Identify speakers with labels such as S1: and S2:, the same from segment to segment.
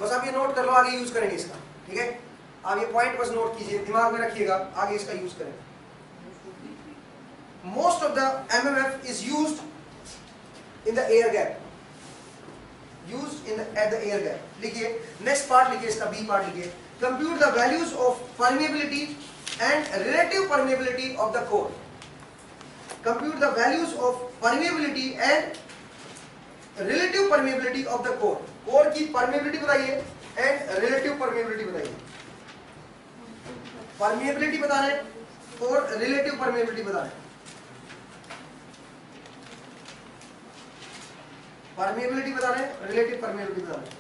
S1: बस आप ये नोट कर लो, आगे यूज करेंगे इसका, ठीक है। आप ये पॉइंट बस नोट कीजिए, दिमाग में रखिएगा, आगे इसका यूज करें। Most of the MMF is used in the air gap, used in at the air gap. लिखिए नेक्स्ट पार्ट, लिखिए इसका बी पार्ट लिखिए, compute the values of permeability and relative permeability of the core. Compute the values of permeability and relative permeability of the core. Core की permeability बताइए and relative permeability बताइए। Permeability बता रहे हैं और रिलेटिव परमेबिलिटी बता रहे हैं। परमेबिलिटी बता रहे हैं, रिलेटिव परमेबिलिटी बता रहे हैं।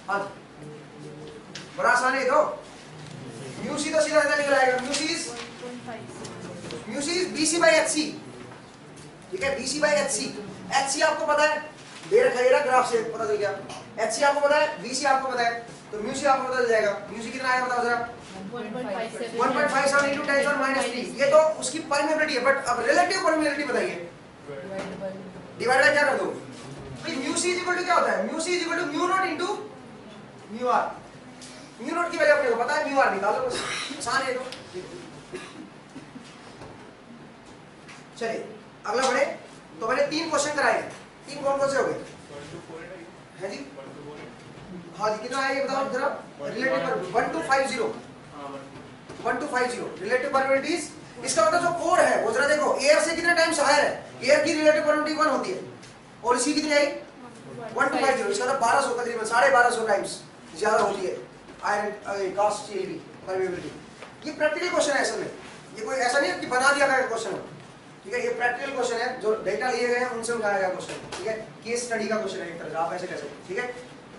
S1: हाँ बड़ा आसान है। तो म्यू सी तो सीधा सीधा निकल आएगा, mu C is BC by H C, ठीक है, BC by H C. H C आपको पता है, दे रखा है ग्राफ से पता चल गया। एच सी आपको पता है, बीसी आपको पता है, तो म्यू सी आपको पता चल जाएगा। म्यू सी कितना आएगा बताओ जरा, 1.57 into 10 और -3। ये तो उसकी परमेबिलिटी है, बट अब रिलेटिव परमेबिलिटी बताइए, डिवाइड बाय क्या कर दो भाई। Mu C is equal to क्या होता है, mu C is equal to mu nought into mu R. Mu nought की वैल्यू अपने को पता है, म्यू आर निकालो, आसान है। तो चलिए अगला बढ़े। तो मैंने 3 क्वेश्चन कराए, 3 कौन से हो गए हैं जी? हाँ जी, कितना आया ये बताओ जरा। Relative 1250, 1250 relative permeabilities. इसका मतलब जो कोर है वो जरा देखो, एयर से कितने टाइम्स हायर है, एयर की रिलेटिव परमेबिलिटी 1 होती है और इसकी कितनी आई 1250। इसका मतलब 1200 तकरीबन 1250 टाइम्स ज्यादा होती है आयरन कास्ट स्टील की परमेबिलिटी। ये प्रैक्टिकल क्वेश्चन है असल में, ये कोई ऐसा नहीं है कि बना दिया गया क्वेश्चन है, ठीक है। ये प्रैक्टिकल क्वेश्चन है, जो डेटा लिए गए हैं उनसे उठाया गया क्वेश्चन, ठीक है। केस स्टडी का क्वेश्चन है एक तरह से, आप ऐसे कह सकते हैं, ठीक है।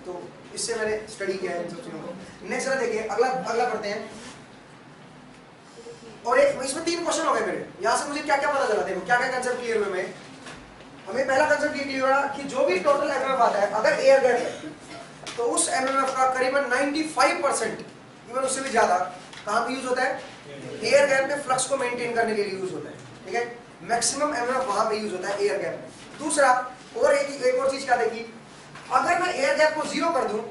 S1: तो इससे मैंने स्टडी किया है इन सब चीजों को। नेक्स्ट जरा देखिए, अगला पढ़ते हैं। और एक इसमें 3 क्वेश्चन हो गए मेरे, यहाँ से मुझे क्या क्या पता चला, देखो क्या क्या कंसेप्ट क्लियर हुए। में हमें पहला कंसेप्ट ये क्लियर हुआ कि जो भी टोटल एमएमएफ आता है, अगर एयर गैप है तो उस एमएमएफ का करीबन 95% इवन उससे भी ज्यादा कहाँ पे यूज होता है, एयर गैप में फ्लक्स को मेंटेन करने के लिए यूज होता है, ठीक है। मैक्सिमम एमएमएफ वहां पे यूज होता है एयर गैप में। दूसरा और एक और चीज क्या देखी, अगर मैं एयर गैप को 0 कर दूं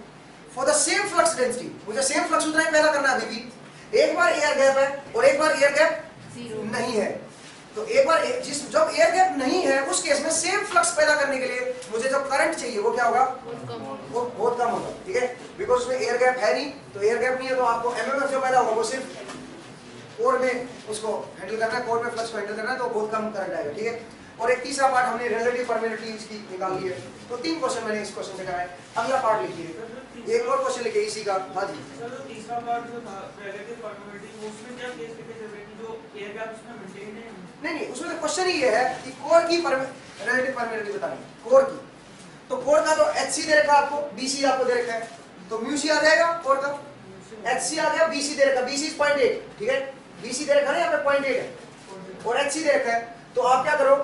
S1: for the same flux density, मुझे सेम फ्लक्स उतना ही पैदा करना है अभी भी। एक बार एयर गैप है और एक बार एयर गैप नहीं है, तो एक बार जब एयर गैप नहीं है उस केस में सेम फ्लक्स पैदा करने के लिए मुझे जब करंट चाहिए वो क्या होगा, वो बहुत कम होगा, ठीक है। बिकॉज उसमें एयर गैप है नहीं, तो एयर गैप नहीं है तो आपको एमएमएफ जो पैदा होगा वो सिर्फ कोर में उसको हैंडल करना है, कोर में फ्लक्स को हैंडल करना है, तो बहुत कम करंट आएगा, ठीक है। और एक तीसरा पार्ट हमने रिलेटिव परमेबिलिटी की निकाल ली है। तो 3 क्वेश्चन मैंने इस क्वेश्चन से कराए। अगला पार्ट लिखिए, एक और क्वेश्चन लिखिए इसी का। हाँ जी
S2: सर, तीसरा पार्ट जो था रिलेटिव परमेबिलिटी, उसमें क्या केस लिखे थे कि जो एयर गैप उसमें मेंटेन है?
S1: नहीं, उसमें तो क्वेश्चन ही ये है कि कोर की रिलेटिव परमेबिलिटी बतानी, कोर की। तो कोर का तो एचसी दे रखा आपको, बीसी आपको दे रखा है, तो म्यूसी आ जाएगा कोर का, एचसी आ गया, बीसी दे रखा, बीसी 0.8, ठीक है, बीसी दे रखा है, यहाँ पे 0.8 है और एचसी दे रखा है। तो आप क्या करो,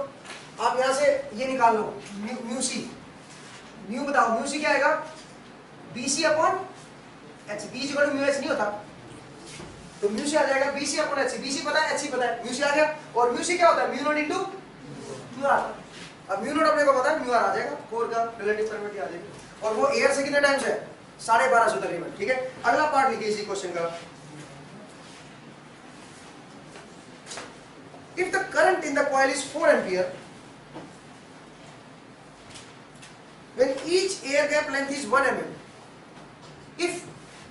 S1: आप यहाँ से ये निकाल लो म्यूसी, म्यू बताओ, म्यूसी क्या आएगा, बीसी अपॉन एच, बीसी को म्यू एच नहीं होता, तो म्यूसी आ जाएगा बीसी अपॉन एचसी। बीसी पता है, एचसी पता है, म्यूसी आ गया। और म्यूसी क्या होता है, mu nought into mu R. अब म्यू नॉट अपने को पता है, म्यू आर आ जाएगा, कोर का रिलेटिव परमेबिलिटी आ जाएगी। और वो एयर से कितने टाइम्स है, 1250 तकरीबन, ठीक है। अगला पार्ट लिखिए इसी क्वेश्चन का। If the current in the coil is 4 ampere, when each air gap length is 1 mm, if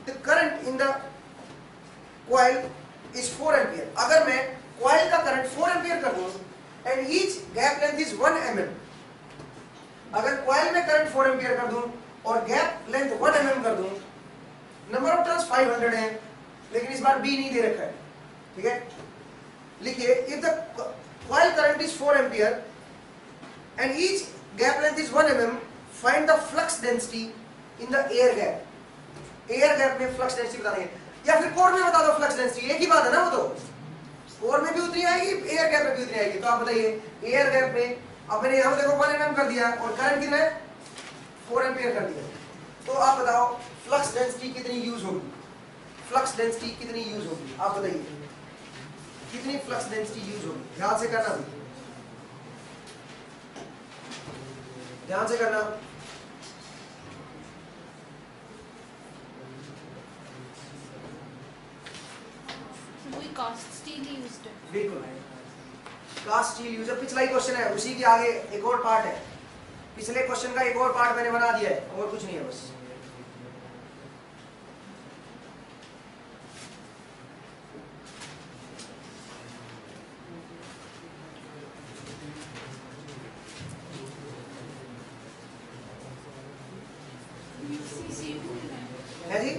S1: the current in the coil is 4 ampere, अगर मैं coil का करंट 4 ampere कर दूं and each gap length is 1 mm, अगर coil में current 4 ampere कर दूं और gap length 1 mm कर दूं, नंबर ऑफ टर्न्स 500 है, लेकिन इस बार B नहीं दे रखा है, ठीक है। लिखिए, if the coil current is 4 ampere and each gap length is 1 mm, find the flux density in the air gap. Air gap में फ्लक्स डेंसिटी बता देंगे, या फिर कोर में बता दो फ्लक्स डेंसिटी, एक ही बात है ना, वो तो कोर में भी उतनी आएगी, एयर गैप में भी उतनी आएगी। तो आप बताइए एयर गैप में, अब मैंने यहाँ देखो 1 mm कर दिया और करंट कितना है 4 एम्पियर कर दिया, तो आप बताओ फ्लक्स डेंसिटी कितनी यूज होगी, फ्लक्स डेंसिटी कितनी यूज होगी, आप बताइए। कितनी फ्लक्स डेंसिटी यूज होगी, ध्यान से करना, ध्यान से करना।
S3: कास्ट स्टील यूज्ड है।
S1: बिल्कुल, कास्ट स्टील यूज है। पिछला ही क्वेश्चन है, उसी के आगे एक और पार्ट है, पिछले क्वेश्चन का एक और पार्ट मैंने बना दिया है, और कुछ नहीं है बस। है जी,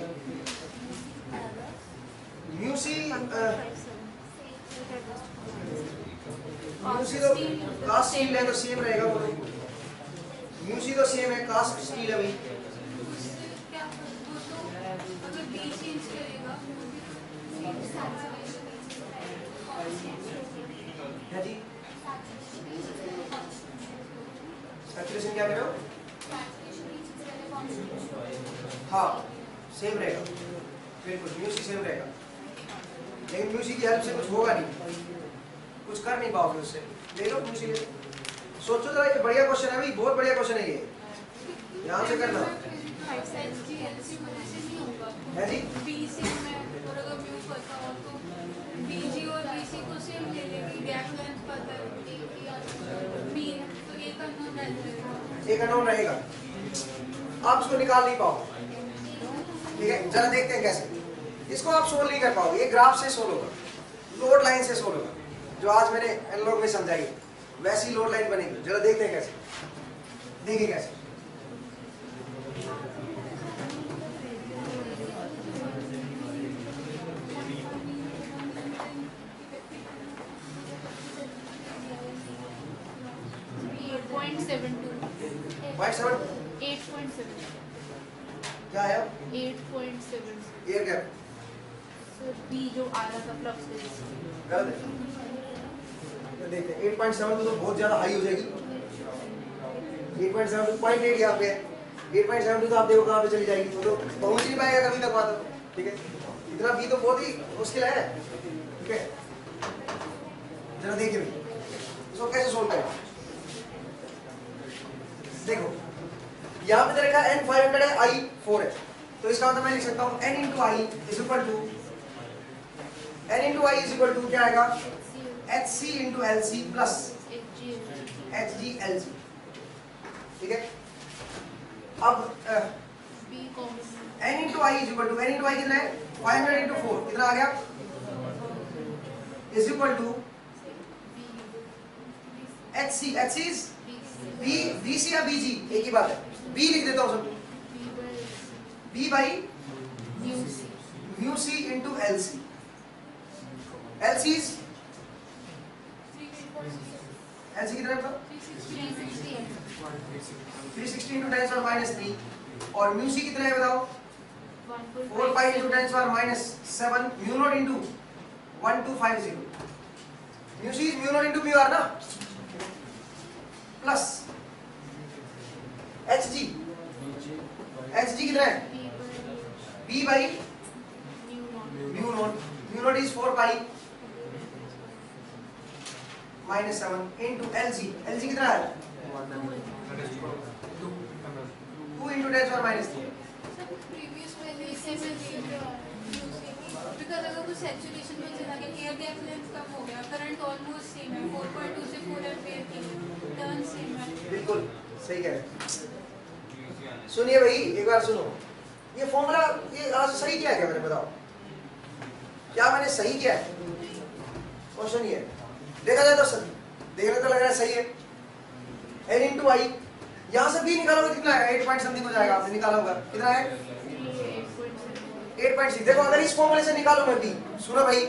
S1: म्यूसी म्यूसी तो कास्ट स्टील है तो सेम रहेगा वो, म्यूसी तो सेम है, कास्ट स्टील है भाई। है जी, सैचुरेशन क्या कह रहे हो? हाँ सेम रहेगा, बिल्कुल म्यूसी सेम रहेगा, लेकिन म्यूसी की हेल्प से कुछ होगा नहीं, कुछ कर नहीं पाओगे उससे। ले लो म्यूसी ले लो। सोचो जरा, ये बढ़िया क्वेश्चन है भाई, बहुत बढ़िया क्वेश्चन है ये, ध्यान से करना। है जी, एक अननोन रहेगा, आप उसको निकाल नहीं पाओगे, ठीक है। जरा देखते हैं कैसे, इसको आप सोल्व नहीं कर पाओगे, ये ग्राफ से सोल्व होगा, लोड लाइन से सोल्व होगा, जो आज मैंने एनालॉग में समझाई है वैसी लोड लाइन बनेगी। जरा देखते हैं कैसे, देखिए कैसे। क्या है
S3: 8.7
S1: एयर गैप,
S3: सर बी जो आ रहा था फ्लक्स
S1: गलत है। देखते हैं 8.7 तो बहुत ज्यादा हाई हो जाएगी, 8.7 0.8 यहाँ पे है, 8.7 तो आप देखो कहाँ पे चली जाएगी, तो पहुंच नहीं पाएगा कभी तक बात, ठीक है। इतना भी तो बहुत ही मुश्किल है, ठीक है। जरा देखिए इसको कैसे सोल्व करें। देखो यहाँ पे देखा N500 है, I4 है, तो इसका मतलब मैं लिख सकता हूँ N into I is equal to, N into I is equal to क्या आएगा, HC into LC plus HG/LC, ठीक है। अब N into I is equal to, N into I कितना है 500 इंटू 4 कितना आ गया, is equal to HC, HC is BC या BG एक ही बात है, B लिख देता हूँ सब, B by mu C into LC, LC कितना है 360 इंटू 10⁻³ और म्यू सी कितना है बताओ 4 pi into 10⁻⁷ mu nought into 1250, mu C mu nought into mu R ना, प्लस HG कितना है B by mu nought is 4 pi -7 into LC कितना है 2 इंटू 10⁻³
S3: बिकॉज़ अगर वो सैचुरेशन में चला गया, एयर गैप लेंथ कम हो गया, करंट ऑलमोस्ट सेम है, 4.2 से 4 एम्पीयर की टर्न सेम है।
S1: बिल्कुल सही कह रहे हैं। सुनिए भाई एक बार सुनो, ये फॉर्मूला ये आज सही किया है क्या मैंने, बताओ क्या मैंने सही किया है, क्वेश्चन ये देखा जाए तो देखने तो लग रहा है सही है। N इंटू आई यहाँ से B निकालोगे कितना है 8 पॉइंट समथिंग हो जाएगा, आपने निकाला होगा कितना है 8.6। देखो अगर इस फॉर्मूले से निकालूं मैं B, सुनो भाई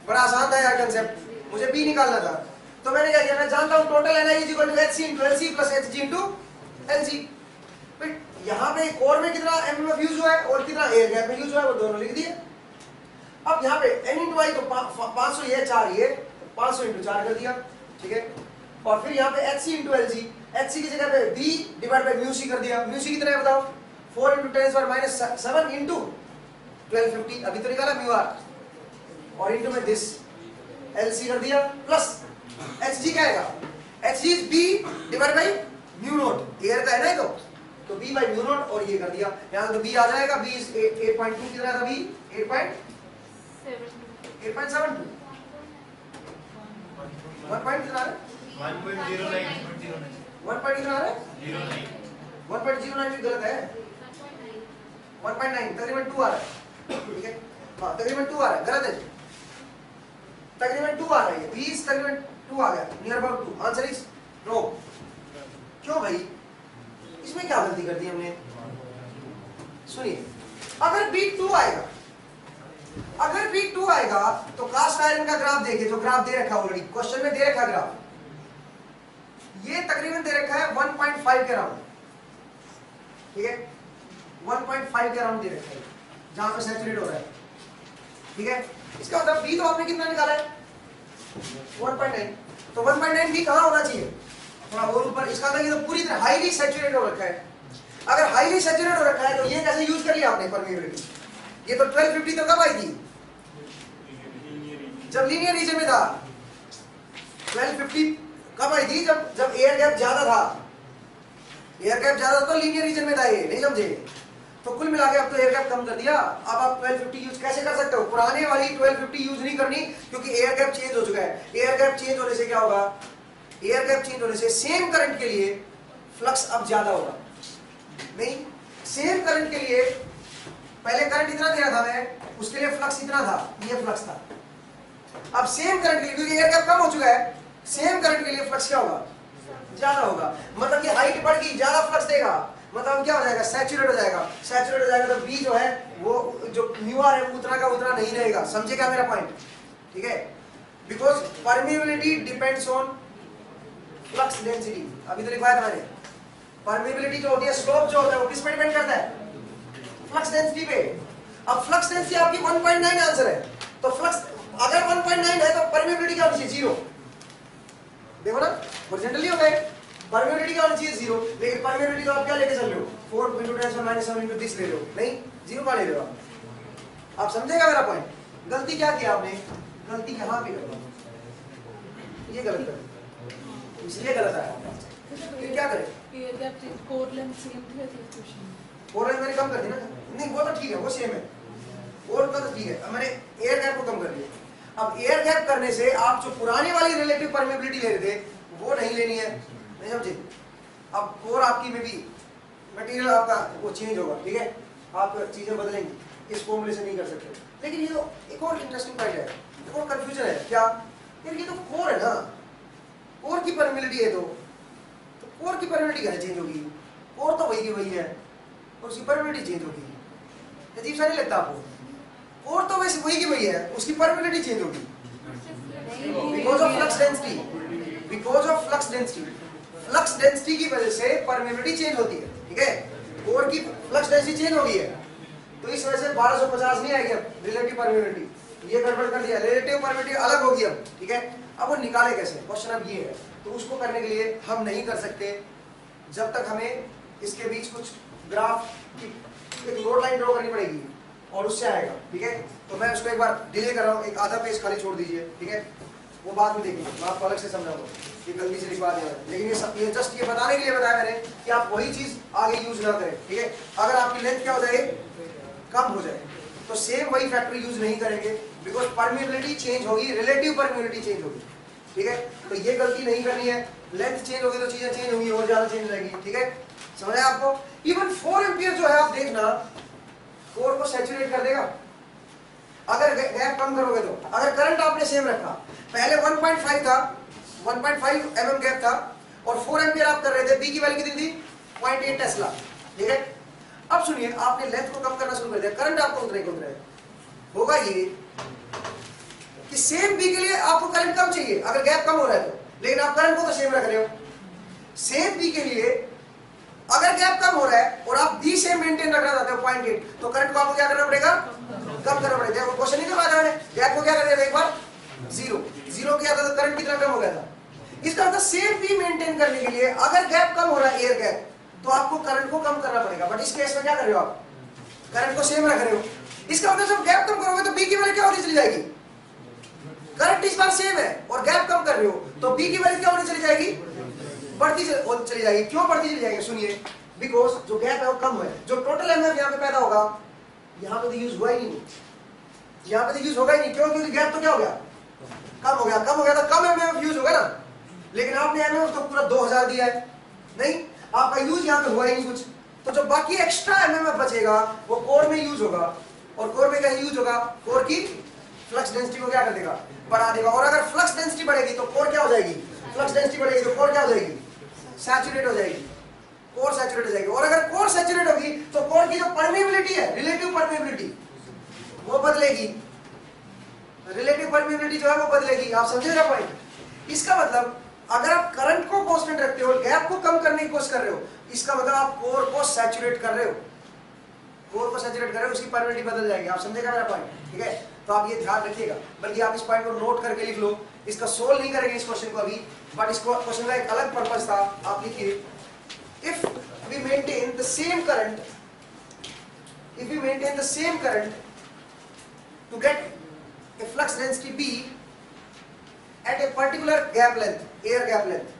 S1: बड़ा आसान था यार कंसेप्ट, मुझे B निकालना था तो मैंने क्या किया, मैं जानता हूं total NI is equal to HC into LC plus HG into LC। फिर यहाँ पे कोर में कितना MMF यूज हुआ है और कितना एयर गैप में यूज हुआ है वो दोनों लिख दिए। अब यहाँ पे N इंटू आई तो 500 ये 4 ये 500 इंटू 4 कर दिया, ठीक है। और फिर यहाँ पे HC इंटू LC, HC की जगह पे B divide by mu C कर दिया, म्यू सी कितना है बताओ 4 इंटू 10⁻⁷ इंटू 1250 अभी तो निकाला म्यू आर, और इंटू में दिस LC कर दिया प्लस Hg क्या आएगा, Hg is B divide by mu not, air का है ना ये तो B बाई म्यू नॉट, और ये कर दिया यहाँ तो B आ जाएगा, B इज 8.2 कितना था B 8.72 1 पॉइंट कितना है 1 पॉइंट कितना है 1.09 भी गलत है 1.9 तकरीबन 2 आ रहा है, ठीक है हाँ तकरीबन 2 आ रहा है, गलत है तकरीबन 2 आ रहा है, 20 तकरीबन 2 आ गया, near about 2, answer is no. क्यों भाई, इसमें क्या गलती कर दी हमने? सुनिए, अगर B2 आएगा, अगर B2 आएगा तो कास्ट आयरन का ग्राफ देखिए, जो ग्राफ दे रखा है ऑलरेडी क्वेश्चन में दे रखा ग्राफ, ये तकरीबन दे रखा है 1.5 के अराउंड, ठीक है 1.5 के अराउंड दे रखा है जहां पे सैचुरेट हो रहा है, ठीक है। इसका मतलब B तो आपने कितना निकाला है 1.9, तो 1.9 B कहां होना चाहिए, थोड़ा और ऊपर। इसका मतलब ये तो पूरी तरह हाईली सैचुरेट हो रखा है। अगर हाईली सैचुरेट हो रखा है तो ये कैसे यूज कर लिया आपने परमिएबिलिटी, ये तो 1250 तो कब आई थी, जब लीनियर रीजन में था। 1250 कब आई थी, जब एयर गैप ज्यादा था, एयर गैप ज्यादा तो लीनियर रीजन में था, ये नहीं समझे। तो कुल मिला के अब तो एयर गैप कम कर दिया, अब आप 1250 यूज कैसे कर सकते हो, पुराने वाली 1250 यूज नहीं करनी, क्योंकि एयर गैप चेंज हो चुका है। एयर गैप चेंज होने से क्या होगा, एयर गैप चेंज होने से सेम करंट के लिए फ्लक्स अब ज्यादा होगा, नहीं सेम करंट के लिए पहले करंट इतना दे रहा था मैं, उसके लिए फ्लक्स इतना था, ये फ्लक्स था। अब सेम करंट के लिए, क्योंकि एयर गैप कम हो चुका है, सेम करंट के लिए फ्लक्स क्या होगा, ज्यादा होगा। मतलब कि हाइट बढ़ गई, ज्यादा फ्लक्स देगा, मतलब क्या हो जाएगा, सैचुरेट हो जाएगा। सैचुरेट हो जाएगा तो बी जो है वो जो म्यू आर है उतना का उतना नहीं रहेगा। समझे क्या मेरा पॉइंट, ठीक है। Because permeability depends on flux density, अभी तो लिखवाया था मैंने। परमिएबिलिटी जो होती है, स्लोप जो होता है वो किस पे डिपेंड करता है, फ्लक्स डेंसिटी पे। अब फ्लक्स डेंसिटी आपकी 1.9 आंसर है, तो फ्लक्स अगर 1.9 है तो परमिएबिलिटी क्या होनी चाहिए, 0। देखो ना, हॉरिजॉन्टली हो गए, परमिएबिलिटी क्या होनी चाहिए, 0। लेकिन परमिएबिलिटी तो आप क्या लेके चल रहे हो, 4 × 10⁻⁷ दिस ले रहे हो, नहीं 0 का ले रहे हो आप समझेगा मेरा पॉइंट। गलती क्या की आपने, गलती यहाँ पे कर, ये गलत कर, इसलिए गलत आया। फिर क्या करें, कोर लेंथ मैंने कम कर दी ना, नहीं वो तो ठीक है, वो सेम है, कोर का तो ठीक है, मैंने एयर गैप को कम कर दिया। अब एयर गैप करने से आप जो पुरानी वाली रिलेटिव परमिएबिलिटी ले रहे थे वो नहीं लेनी है, नहीं समझे। अब कोर आपकी में भी मटेरियल आपका वो चेंज होगा, ठीक है, आप चीजें बदलेंगी, इस फॉर्मूले से नहीं कर सकते। लेकिन ये तो एक और इंटरेस्टिंग पॉइंट है, एक और कंफ्यूजन है, क्या यार ये तो कोर है ना, कोर की परमिएबिलिटी है तो कोर की परमिएबिलिटी कैसे चेंज होगी, कोर तो वही की वही है और उसकी परमिएबिलिटी चेंज होगी, अजीब सा नहीं लगता आपको। कोर तो वैसे वही की वही है, उसकी परमिएबिलिटी चेंज होगी because of flux density, because of flux density. Flux density की वजह से परमिएबिलिटी चेंज होती है, ठीक है। कोर की फ्लक्स डेंसिटी चेंज हो गई है तो इस वजह से 1250 नहीं आएगी अब रिलेटिव परमिएबिलिटी, ये गड़बड़ कर दिया, रिलेटिव परमिएबिलिटी अलग होगी अब, ठीक है। अब वो निकाले कैसे, क्वेश्चन अब ये है। तो उसको करने के लिए हम नहीं कर सकते जब तक हमें इसके बीच कुछ ग्राफ की एक लोड लाइन ड्रॉ करनी पड़ेगी और उससे आएगा, ठीक है। तो मैं उसको एक बार डिले कर रहा हूँ, एक आधा पेज खाली छोड़ दीजिए, ठीक है, वो बाद में देखेंगे, मैं आपको अलग से समझाऊंगा, ये गलती से लिखवा दिया। लेकिन ये जस्ट ये बताने के लिए बताया मैंने कि आप वही चीज आगे यूज ना करें, ठीक है। अगर आपकी लेंथ क्या हो जाए, कम हो जाए, तो सेम वही फैक्टर यूज नहीं करेंगे, बिकॉज परमिएबिलिटी चेंज होगी, रिलेटिव परमिएबिलिटी चेंज होगी, ठीक है। तो ये गलती नहीं करनी है, लेंथ चेंज होगी तो चीजें चेंज होंगी और ज्यादा चेंज रहेगी, ठीक है। समझ आया आपको। इवन 4 एम्पियर जो है आप देखना कोर को सैचुरेट कर देगा अगर गैप कम करोगे तो। अगर करंट आपने सेम रखा, पहले 1.5 था, 1.5 mm गैप था और 4 एम्पियर आप कर रहे थे, बी की वैल्यू कितनी थी 0.8 टेस्ला, ठीक है। अब सुनिए, आपने लेंथ को कम करना शुरू कर दिया, करंट आपको उतरे होगा ये कि सेम बी के लिए आपको करंट कम चाहिए अगर गैप कम हो रहा है तो, लेकिन आप करंट को तो सेम रख रहे हो। सेम बी के लिए अगर गैप कम हो रहा है और आप बी सेम मेंटेन रखना चाहते हो 0.8, तो करंट को आपको क्या करना पड़ेगा, कम करना पड़ेगा। वो क्वेश्चन नहीं करवा रहा है, गैप को क्या कर दिया एक बार 0 किया था तो करंट कितना कम हो गया था। इसका मतलब सेम बी मेंटेन करने के लिए अगर गैप कम हो रहा है, एयर गैप, तो आपको करंट को कम करना पड़ेगा। बट इस केस में क्या कर रहे हो, आप करंट को सेम रख रहे हो। इसका मतलब जब गैप कम करोगे तो बी की वैल्यू क्या होती चली जाएगी, करंट इस बार सेम है और गैप कम कर रहे हो, तो बी की वैल्यू क्या होनी चली जाएगी, बढ़ती चली जाएगी। क्यों बढ़ती चली जाएगी, सुनिए, बिकॉज जो गैप है वो कम है, जो टोटल एमएफ यहाँ पे पैदा होगा यहाँ पे तो यूज हुआ ही नहीं, यहाँ पे तो यूज होगा ही नहीं। क्यों, क्योंकि गैप तो क्या हो गया, कम हो गया, कम हो गया तो कम एमएफ यूज होगा ना। लेकिन आपने एमएफ तो पूरा 2000 दिया है, नहीं, आपका यूज यहाँ पे हुआ ही नहीं कुछ, तो जो बाकी एक्स्ट्रा एमएफ बचेगा वो कोर में यूज होगा, और कोर में क्या यूज होगा, कोर की फ्लक्स डेंसिटी को क्या कर देगा, बढ़ा देगा। और अगर फ्लक्स डेंसिटी बढ़ेगी तो कोर क्या हो जाएगी, फ्लक्स डेंसिटी बढ़ेगी तो कोर क्या हो जाएगी, सैचुरेट हो जाएगी, कोर सैचुरेट हो जाएगी। और अगर कोर सैचुरेट होगी तो कोर की जो परमेबिलिटी है, रिलेटिव परमेबिलिटी, वो बदलेगी, रिलेटिव परमेबिलिटी जो है वो बदलेगी। आप समझे मेरा पॉइंट। इसका मतलब अगर आप करंट को कांस्टेंट रखते हो, गैप को कम करने की कोशिश कर रहे हो, इसका मतलब आप कोर को सैचुरेट कर रहे हो, कोर को सैचुरेट कर रहे हो, उसकी परमेबिलिटी बदल जाएगी। आप समझेगा मेरा पॉइंट, ठीक है। तो आप ये ध्यान रखिएगा, बल्कि आप इस पॉइंट को नोट करके लिख लो। इसका सोल्व नहीं करेंगे इस क्वेश्चन को अभी, बट इस क्वेश्चन का एक अलग पर्पस था, आप लिखिए, if we maintain the same current, if we maintain the same current to get a flux density B at a particular gap length, air gap length.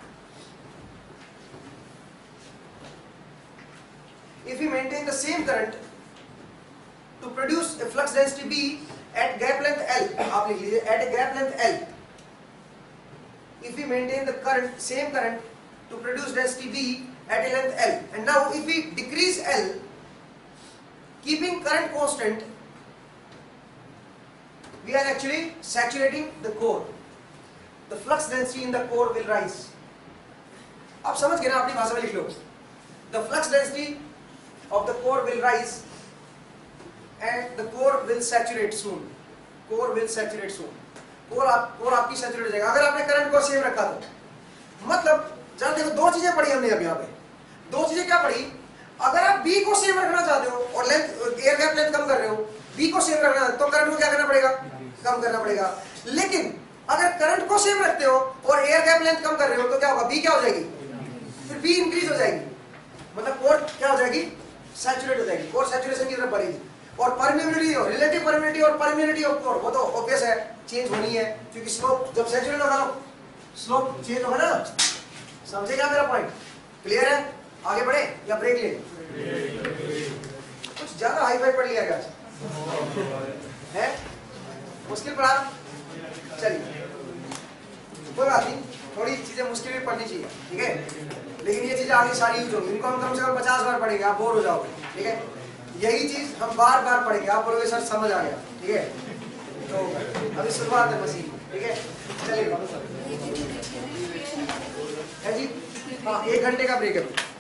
S1: If we maintain the same current to produce a flux density B at gap length L, आप लिख लीजिए at a gap length L. If we maintain the current, same current to produce density B at a length L, and now if we decrease L, keeping current constant, we are actually saturating the core. The flux density in the core will rise. आप समझ गए ना, अपनी भाषा में लिख लो। The flux density of the core will rise and the core will saturate soon. Core will saturate soon. core आपकी saturate हो जाएगा अगर आपने करंट को सेम रखा तो। मतलब जरा देखो, दो चीजें पढ़ी हमने अभी यहाँ पे। दो चीजें क्या पढ़ी, अगर आप बी को सेम रखना चाहते हो और लेंथ, एयर गैप लेंथ कम कर रहे हो, बी को सेम रखना तो करंट को क्या करना पड़ेगा, कम करना पड़ेगा। लेकिन अगर करंट को सेम रखते हो और एयर गैप लेंथ कम कर रहे हो तो क्या होगा, बी क्या हो जाएगी, फिर बी इंक्रीज हो जाएगी, मतलब कोर क्या हो जाएगी, सैचुरेट हो जाएगी, कोर सैचुरेशन की तरफ बढ़ेगी। और परमेबिलिटी, रिलेटिव परमेबिलिटी और परमेबिलिटी ऑफ कोर, वो तो ऑब्वियस है, चेंज होनी है, क्योंकि स्लोप जब सैचुरेट होगा तो स्लोप चेंज होगा ना। समझेगा मेरा पॉइंट, क्लियर है। आगे बढ़े या ब्रेक ले, कुछ ज्यादा हाई फाई पढ़ लिया क्या है, मुश्किल पढ़ा, चलिए कोई बात नहीं, थोड़ी चीजें मुश्किल भी पढ़नी चाहिए, ठीक है। लेकिन ये चीजें आगे सारी यूज होंगी, इनको हम कम से कम 50 बार पढ़ेंगे, आप बोर हो जाओगे, ठीक है। यही चीज हम बार बार पढ़ेंगे, आप बोलोगे सर समझ आ गया, ठीक है। तो अभी शुरुआत है मशीन, ठीक है, चलिए है जी। हाँ, 1 घंटे का ब्रेक है।